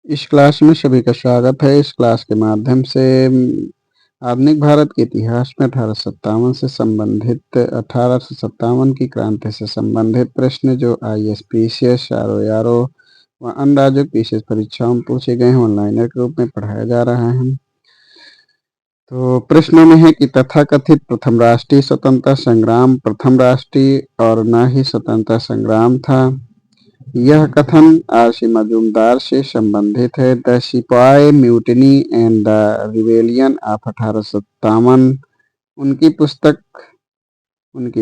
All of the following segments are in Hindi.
इस क्लास में सभी का स्वागत है। इस क्लास के माध्यम से आधुनिक भारत के इतिहास में 1857 से संबंधित 1857 की क्रांति से संबंधित प्रश्न जो आईएसपीसीएस, आरओ व अन्य राज्यों की विशेष परीक्षाओं में पूछे गए हैं, ऑनलाइन के रूप में पढ़ाया जा रहा है। तो प्रश्नों में है कि तथाकथित प्रथम राष्ट्रीय स्वतंत्रता संग्राम प्रथम राष्ट्रीय और न ही स्वतंत्रता संग्राम था। यह कथन आर.सी. मजूमदार से संबंधित है। द सिपाही mutiny and the rebellion of 1857 उनकी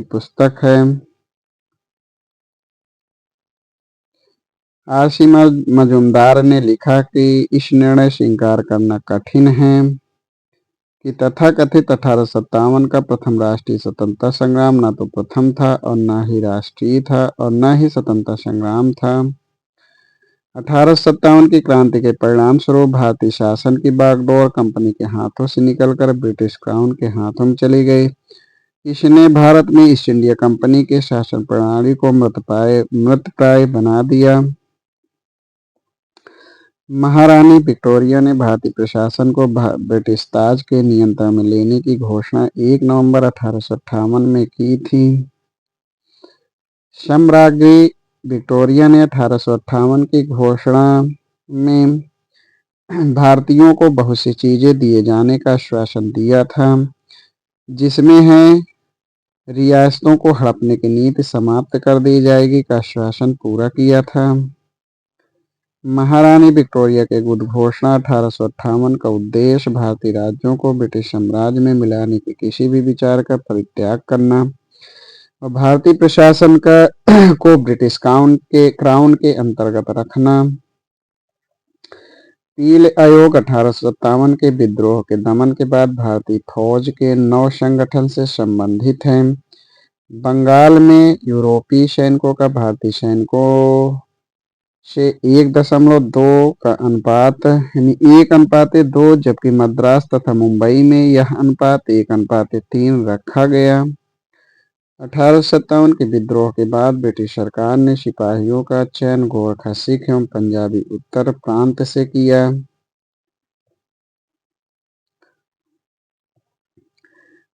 पुस्तक है। आर.सी. मजूमदार ने लिखा कि इस निर्णय से इनकार करना कठिन है कि तथाकथित 1857 का प्रथम राष्ट्रीय स्वतंत्रता संग्राम न तो प्रथम था और न ही राष्ट्रीय था और न ही स्वतंत्रता संग्राम था। 1857 की क्रांति के परिणाम स्वरूप भारतीय शासन की बागडोर कंपनी के हाथों से निकलकर ब्रिटिश क्राउन के हाथों में चली गई। इसने भारत में ईस्ट इंडिया कंपनी के शासन प्रणाली को मृतप्राय बना दिया। महारानी विक्टोरिया ने भारतीय प्रशासन को ब्रिटिश ताज के नियंत्रण में लेने की घोषणा 1 नवंबर 1858 में की थी। सम्राज्ञी विक्टोरिया ने 1858 की घोषणा में भारतीयों को बहुत सी चीजें दिए जाने का आश्वासन दिया था, जिसमें है रियासतों को हड़पने की नीति समाप्त कर दी जाएगी का आश्वासन पूरा किया था। महारानी विक्टोरिया के उद्घोषणा 1858 का उद्देश्य भारतीय राज्यों को ब्रिटिश साम्राज्य में मिलाने के किसी भी विचार का परित्याग करना और भारतीय प्रशासन को ब्रिटिश क्राउन के अंतर्गत रखना। पील आयोग 1857 के विद्रोह के दमन के बाद भारतीय फौज के नव संगठन से संबंधित है। बंगाल में यूरोपीय सैनिकों का भारतीय सैनिकों से 1.2 का अनुपात यानी 1:2, जबकि मद्रास तथा मुंबई में यह अनुपात 1:3 रखा गया। 1857 के विद्रोह के बाद ब्रिटिश सरकार ने सिपाहियों का चयन गोरखा, सिख एवं पंजाबी उत्तर प्रांत से किया।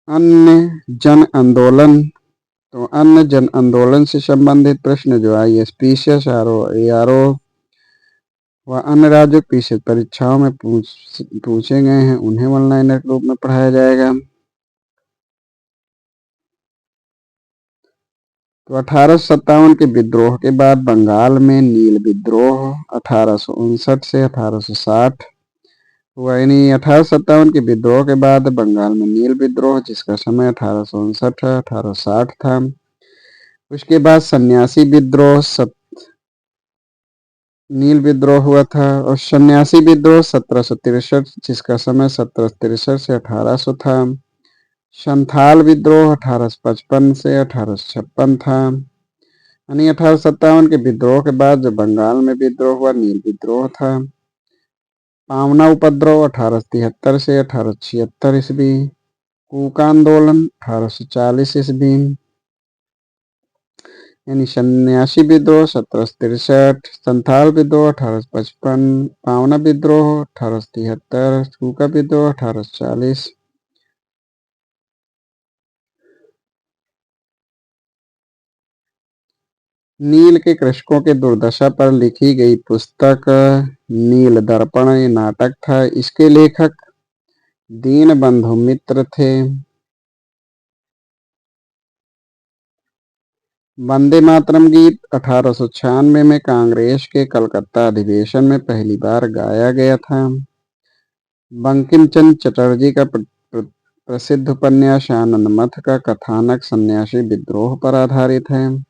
अन्य जन आंदोलन से संबंधित प्रश्न जो आईएसपीसीएस, आरओ व अन्य राज्यों की विशेष परीक्षाओं में पूछे गए हैं, उन्हें ऑनलाइन के रूप में पढ़ाया जाएगा। तो 1857 के विद्रोह के बाद बंगाल में नील विद्रोह 1859 से 1860 हुआ। यानी 1857 के विद्रोह के बाद बंगाल में नील विद्रोह, जिसका समय 1859-1860 था। उसके बाद सन्यासी विद्रोह नील विद्रोह हुआ था और सन्यासी विद्रोह 1763, जिसका समय 1763 से 1800 था। संथाल विद्रोह 1855 से 1856 था। यानी 1857 के विद्रोह के बाद जो बंगाल में विद्रोह हुआ, नील विद्रोह था। पावना उपद्रव 1873 से 1876 ईस्वी। कूका आंदोलन 1840 ईस्वी। यानी सन्यासी विद्रोह 1763, संथाल विद्रोह 1855, पावना विद्रोह 1873, कूका विद्रोह 1840। नील के कृषकों के दुर्दशा पर लिखी गई पुस्तक नील दर्पण ये नाटक था। इसके लेखक दीनबंधु मित्र थे। वंदे मातरम गीत 1896 में कांग्रेस के कलकत्ता अधिवेशन में पहली बार गाया गया था। बंकिम चंद्र चटर्जी का प्रसिद्ध उपन्यास आनंद मठ का कथानक सन्यासी विद्रोह पर आधारित है।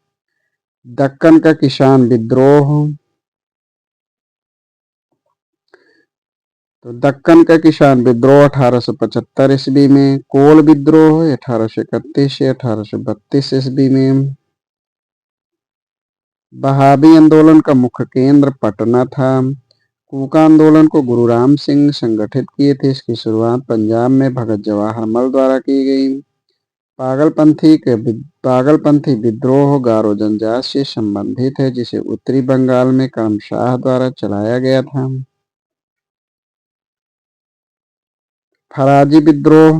दक्कन का किसान विद्रोह, तो दक्कन का किसान विद्रोह 1875 ईस्वी में। कोल विद्रोह 1831 से 1832 ईस्वी में। बहाबी आंदोलन का मुख्य केंद्र पटना था। कूका आंदोलन को गुरु राम सिंह संगठित किए थे। इसकी शुरुआत पंजाब में भगत जवाहर मल द्वारा की गई। पागलपंथी विद्रोह गारो जनजाति से संबंधित है, जिसे उत्तरी बंगाल में कर्मशाह द्वारा चलाया गया था। फराजी विद्रोह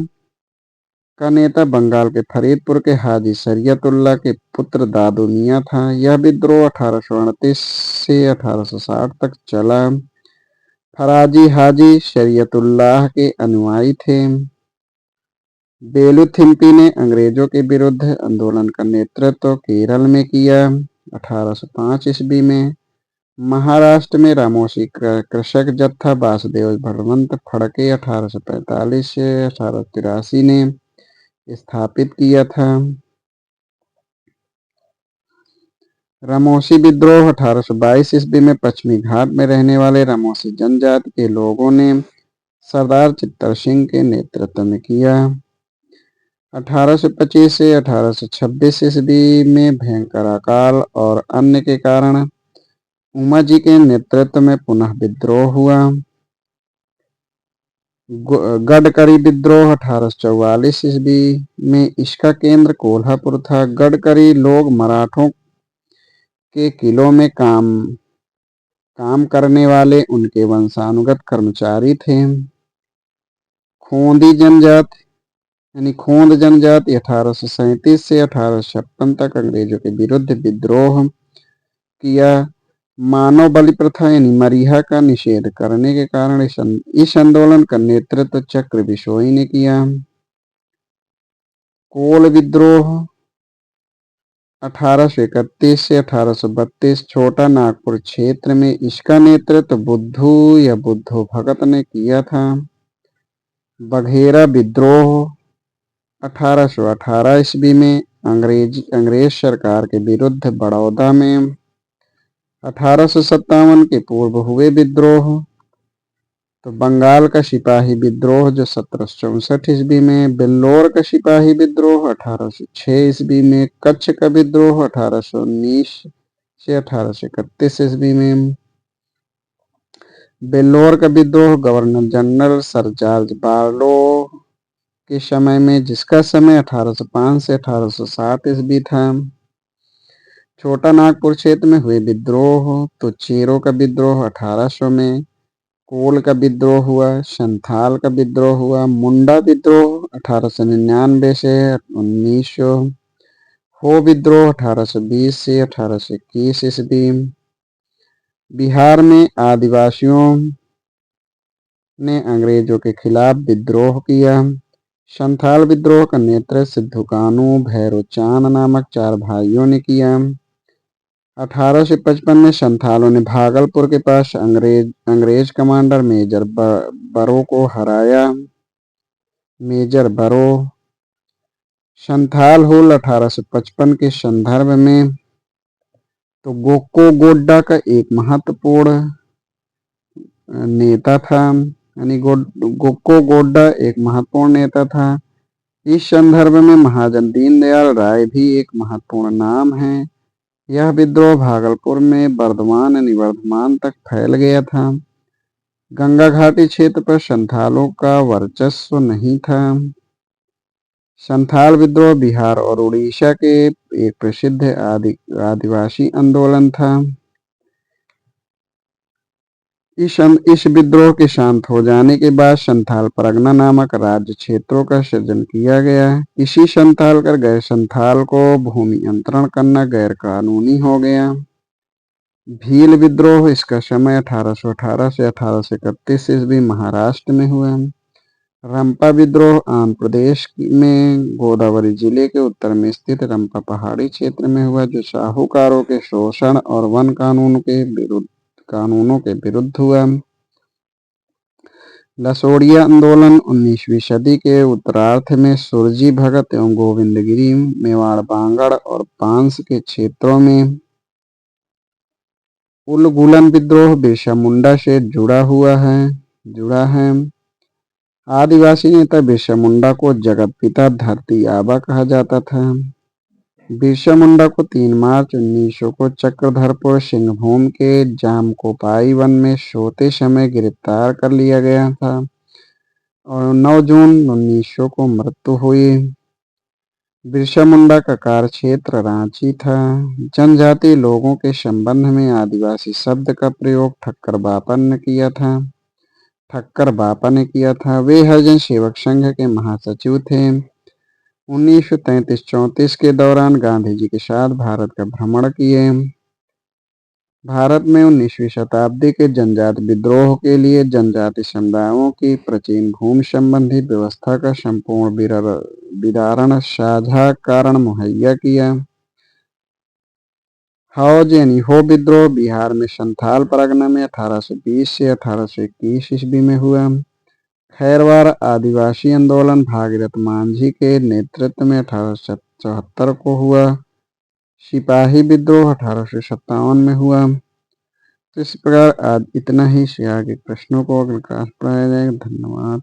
का नेता बंगाल के फरीदपुर के हाजी शरीयतुल्लाह के पुत्र दादू मियाँ था। यह विद्रोह 1838 से 1860 तक चला। फराजी हाजी शरीयतुल्लाह के अनुयायी थे। बेलूथिम्पी ने अंग्रेजों के विरुद्ध आंदोलन का नेतृत्व केरल में किया। 1805 ईस्वी में महाराष्ट्र में रामोशी कृषक जत्था वासुदेव बलवंत फड़के 1845 से 1883 ने स्थापित किया था। रामोशी विद्रोह 1822 ईस्वी में पश्चिमी घाट में रहने वाले रामोशी जनजाति के लोगों ने सरदार चित्तर सिंह के नेतृत्व में किया। 1825 से 1826 ईस्वी में भयंकर अकाल और अन्य के कारण उमाजी के नेतृत्व में पुनः विद्रोह हुआ। गडकरी विद्रोह 1844 ईस्वी में इसका केंद्र कोल्हापुर था। गडकरी लोग मराठों के किलों में काम करने वाले उनके वंशानुगत कर्मचारी थे। खोंद जनजाति 1837 से 1856 तक अंग्रेजों के विरुद्ध विद्रोह किया। मानव बलि प्रथा यानी मरीहा का निषेध करने के कारण इस आंदोलन का नेतृत्व चक्र बिशोई ने किया। कोल विद्रोह 1831 से 1832 छोटा नागपुर क्षेत्र में इसका नेतृत्व बुद्धू भगत ने किया था। बघेरा विद्रोह 1818 ईस्वी में अंग्रेज सरकार के विरुद्ध बड़ौदा में। 1857 के पूर्व हुए विद्रोह तो बंगाल का सिपाही विद्रोह जो 1764 ईस्वी में, बेल्लोर का सिपाही विद्रोह 1806 ईस्वी में, कच्छ का विद्रोह 1819 से 1831 ईस्वी में। बेल्लोर का विद्रोह गवर्नर जनरल सर जॉर्ज बारलो के समय में, जिसका समय 1805 से 1807 ईस्वी था। छोटा नागपुर क्षेत्र में हुए विद्रोह तो चेरो का विद्रोह 1800 में, कोल का विद्रोह हुआ, संथाल का विद्रोह हुआ, मुंडा विद्रोह 1899 से 1900, हो विद्रोह 1820 से 1821 ईस्वी। बिहार में आदिवासियों ने अंग्रेजों के खिलाफ विद्रोह किया। संथाल विद्रोह का नेतृत्व सिद्धू कानू भैरो चांद नामक 4 भाइयों ने किया। 1855 में संथालों ने भागलपुर के पास अंग्रेज कमांडर मेजर बरो को हराया। मेजर बरो संथाल हुल 1855 के संदर्भ में तो गोक्को गोड्डा का एक महत्वपूर्ण नेता था, यानी गोक्को गोड्डा एक महत्वपूर्ण नेता था। इस संदर्भ में महाजन दीनदयाल राय भी एक महत्वपूर्ण नाम है। यह विद्रोह भागलपुर में बर्धमान निवर्धमान तक फैल गया था। गंगा घाटी क्षेत्र पर संथालों का वर्चस्व नहीं था। संथाल विद्रोह बिहार और उड़ीसा के एक प्रसिद्ध आदिवासी आंदोलन था। इस विद्रोह के शांत हो जाने के बाद संथाल परगना नामक राज्य क्षेत्रों का सृजन किया गया। इसी संथाल कर गए संथाल को भूमि अंतरण करना गैर कानूनी हो गया। भील विद्रोह इसका समय 1818 से 1831 ईस्वी महाराष्ट्र में हुआ। रंपा विद्रोह आंध्र प्रदेश में गोदावरी जिले के उत्तर में स्थित रंपा पहाड़ी क्षेत्र में हुआ, जो साहूकारों के शोषण और वन कानूनों के विरुद्ध हुआ। लसोड़िया आंदोलन 19वीं सदी के उत्तरार्ध में सुरजी भगत एवं गोविंदगिरी, मेवाड़, बांगड़ और पांस के क्षेत्रों में। उलगुलन विद्रोह बिरसा मुंडा से जुड़ा है। आदिवासी नेता बिरसा मुंडा को जगत पिता धरती आबा कहा जाता था। बिरसा मुंडा को 3 मार्च 1900 को चक्रधरपुर सिंहभूम के जामकोपाई वन में सोते समय गिरफ्तार कर लिया गया था और 9 जून 1900 को मृत्यु हुई। बिरसा मुंडा का कार्यक्षेत्र रांची था। जनजातीय लोगों के संबंध में आदिवासी शब्द का प्रयोग ठक्कर बापन ने किया था। ठक्कर बापा ने किया था। वे हरिजन सेवक संघ के महासचिव थे। 1933-34 के दौरान गांधी जी के साथ भारत का भ्रमण किए। भारत में 19वीं शताब्दी के जनजाति विद्रोह के लिए जनजाति समुदायों की प्राचीन भूमि संबंधी व्यवस्था का संपूर्ण विदारण साझा कारण मुहैया किया। हौज यानी हो विद्रोह बिहार में संथाल परगना में 1820 से 1821 ईस्वी में हुआ। खैरवार आदिवासी आंदोलन भागीरथ मांझी के नेतृत्व में 1874 को हुआ। सिपाही विद्रोह 1857 में हुआ। तो इस प्रकार आज इतना ही। से आगे प्रश्नों को अगले क्लास पढ़ाया जाएगा। धन्यवाद।